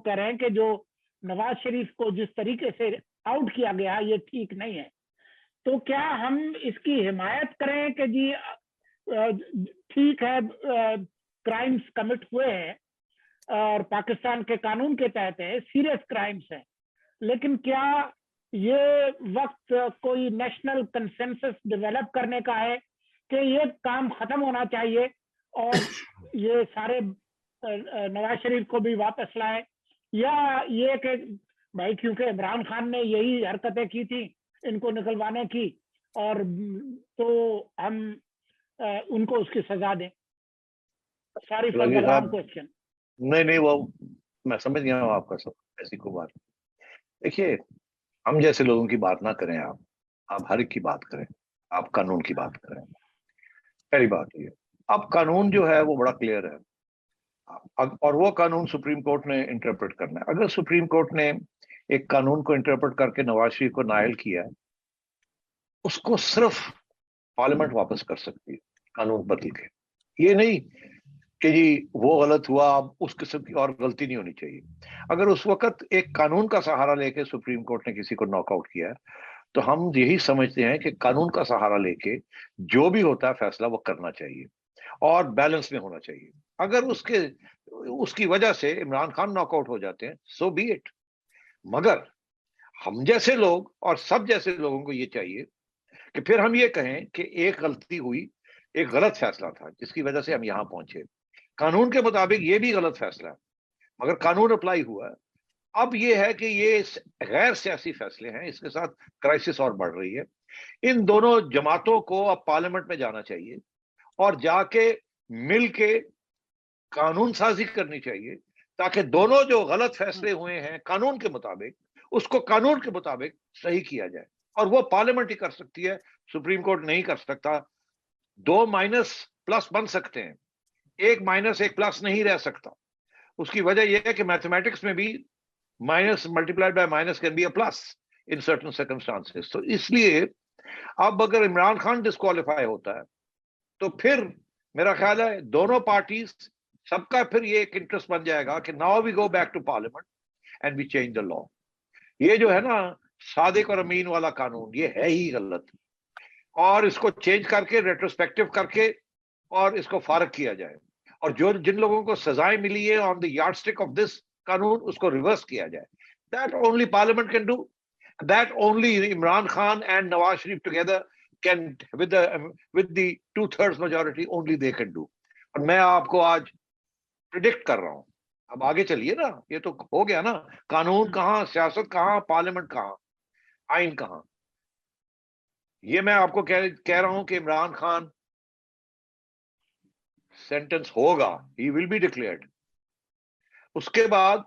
कह रहे हैं कि जो नवाज शरीफ को जिस तरीके से आउट किया गया ये ठीक नहीं है, तो क्या हम इसकी हिमायत करें कि जी ठीक है क्राइम्स कमिट हुए हैं और पाकिस्तान के कानून के तहत है, सीरियस क्राइम्स है, लेकिन क्या ये वक्त कोई नेशनल कंसेंसस डेवलप करने का है कि ये काम खत्म होना चाहिए और ये सारे नवाज शरीफ को भी वापस लाए, या ये कि भाई क्योंकि इमरान खान ने यही हरकतें की थी इनको निकलवाने की और तो हम उनको उसकी सजा दें? Sorry for the long question. नहीं, वो मैं समझ गया हूँ आपका सब, ऐसी कोई बात। देखिए, हम जैसे लोगों की बात ना करें, आप हर एक की बात करें, आप कानून की बात करें। पहली बात ये, अब कानून जो है वो बड़ा क्लियर है और वो कानून सुप्रीम कोर्ट ने इंटरप्रेट करना है। अगर सुप्रीम कोर्ट ने एक कानून को इंटरप्रेट करके नवाज शरीफ को नाअहल किया, उसको सिर्फ पार्लियामेंट वापस कर सकती है कानून बदल के। ये नहीं कि जी वो गलत हुआ, अब उस किस्म की और गलती नहीं होनी चाहिए। अगर उस वक्त एक कानून का सहारा लेके सुप्रीम कोर्ट ने किसी को नॉकआउट किया है, तो हम यही समझते हैं कि कानून का सहारा लेके जो भी होता है फैसला वो करना चाहिए और बैलेंस में होना चाहिए। अगर उसकी वजह से इमरान खान नॉकआउट हो जाते हैं, सो बी इट। मगर हम जैसे लोग और सब जैसे लोगों को ये चाहिए कि फिर हम ये कहें कि एक गलती हुई, एक गलत फैसला था जिसकी वजह से हम यहां पहुंचे। कानून के मुताबिक ये भी गलत फैसला है, मगर कानून अप्लाई हुआ है। अब ये है कि ये गैर सियासी फैसले हैं, इसके साथ क्राइसिस और बढ़ रही है। इन दोनों जमातों को अब पार्लियामेंट में जाना चाहिए और जाके मिल के कानून साजी करनी चाहिए, ताकि दोनों जो गलत फैसले हुए हैं कानून के मुताबिक, उसको कानून के मुताबिक सही किया जाए। और वो पार्लियामेंट ही कर सकती है, सुप्रीम कोर्ट नहीं कर सकता। 2 माइनस प्लस बन सकते हैं, 1 माइनस 1 प्लस नहीं रह सकता। उसकी वजह यह है कि मैथमेटिक्स में भी minus multiplied by minus can be a plus in certain circumstances. तो इसलिए अब अगर इमरान खान डिस्क्वालीफाई होता है तो फिर मेरा ख्याल है दोनों पार्टीज, सबका फिर ये एक इंटरेस्ट बन जाएगा कि now we go back to parliament and we change the law. ये जो है ना सादिक और अमीन वाला कानून, ये है ही गलत, और इसको चेंज करके रेट्रोस्पेक्टिव करके और इसको फारग किया जाए, और जिन लोगों को सजाएं मिली है on the yardstick of this कानून, उसको रिवर्स किया जाए। That only parliament can do, that only Imran Khan and Nawaz Sharif together can with the 2/3 majority, only they can do. और मैं आपको आज प्रिडिक्ट कर रहा हूं, अब आगे चलिए ना, ये तो हो गया ना, कानून कहां, सियासत कहां, पार्लियामेंट कहां, आइन कहां। ये मैं आपको कह रहा हूं कि इमरान खान सेंटेंस होगा, ही विल बी डिक्लेयर्ड। उसके बाद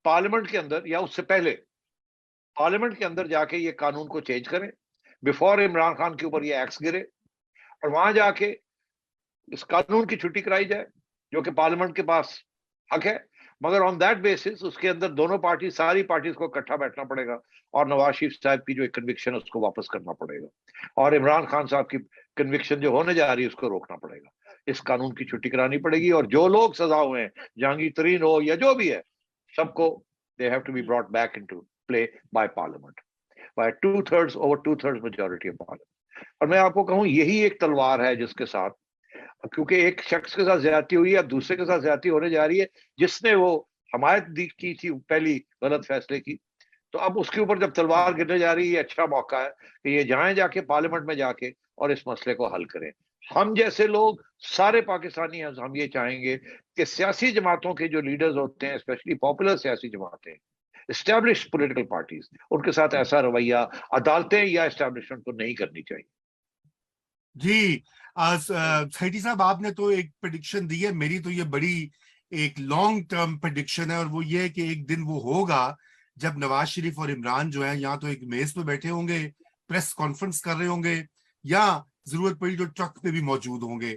पार्लियामेंट के अंदर या उससे पहले पार्लियामेंट के अंदर जाके ये कानून को चेंज करें, बिफोर इमरान खान के ऊपर ये एक्ट गिरे, और वहां जाके इस कानून की छुट्टी कराई जाए, जो कि पार्लियामेंट के पास हक है। मगर ऑन दैट बेसिस उसके अंदर दोनों पार्टी, सारी पार्टीज को इकट्ठा बैठना पड़ेगा और नवाज शरीफ साहब की जो एक कन्विक्शन है उसको वापस करना पड़ेगा, और इमरान खान साहब की कन्विक्शन जो होने जा रही है उसको रोकना पड़ेगा। इस कानून की छुट्टी करानी पड़ेगी, और जो लोग सजा हुए हैं, जहांगीर तरीन हो या जो भी है, सबको they have to be brought back into play by parliament, by 2/3 over 2/3 majority of parliament. और मैं आपको कहूं यही एक तलवार है जिसके साथ, क्योंकि एक शख्स के साथ ज्यादती हुई है, अब दूसरे के साथ ज्यादती होने जा रही है जिसने वो हमायत की थी पहली गलत फैसले की, तो अब उसके ऊपर जब तलवार गिरने जा रही है, ये अच्छा मौका है कि ये जाएं जाके पार्लियामेंट में जाके और इस मसले को हल करें। हम जैसे लोग, सारे पाकिस्तानी हैं, हम ये चाहेंगे कि सियासी जमातों के जो लीडर्स होते हैं, स्पेशली पॉपुलर सियासी जमातें, एस्टैब्लिश पॉलिटिकल पार्टीज, उनके साथ ऐसा रवैया अदालतें या एस्टैब्लिशमेंट को नहीं करनी चाहिए। जी सैटी साहब, आपने तो एक प्रेडिक्शन दी है, मेरी तो ये बड़ी एक लॉन्ग टर्म प्रेडिक्शन है, और वो ये है कि एक दिन वो होगा जब नवाज शरीफ और इमरान जो है यहाँ तो एक मेज पे बैठे होंगे, प्रेस कॉन्फ्रेंस कर रहे होंगे, या जरूरत पड़ी तो ट्रक पे भी मौजूद होंगे,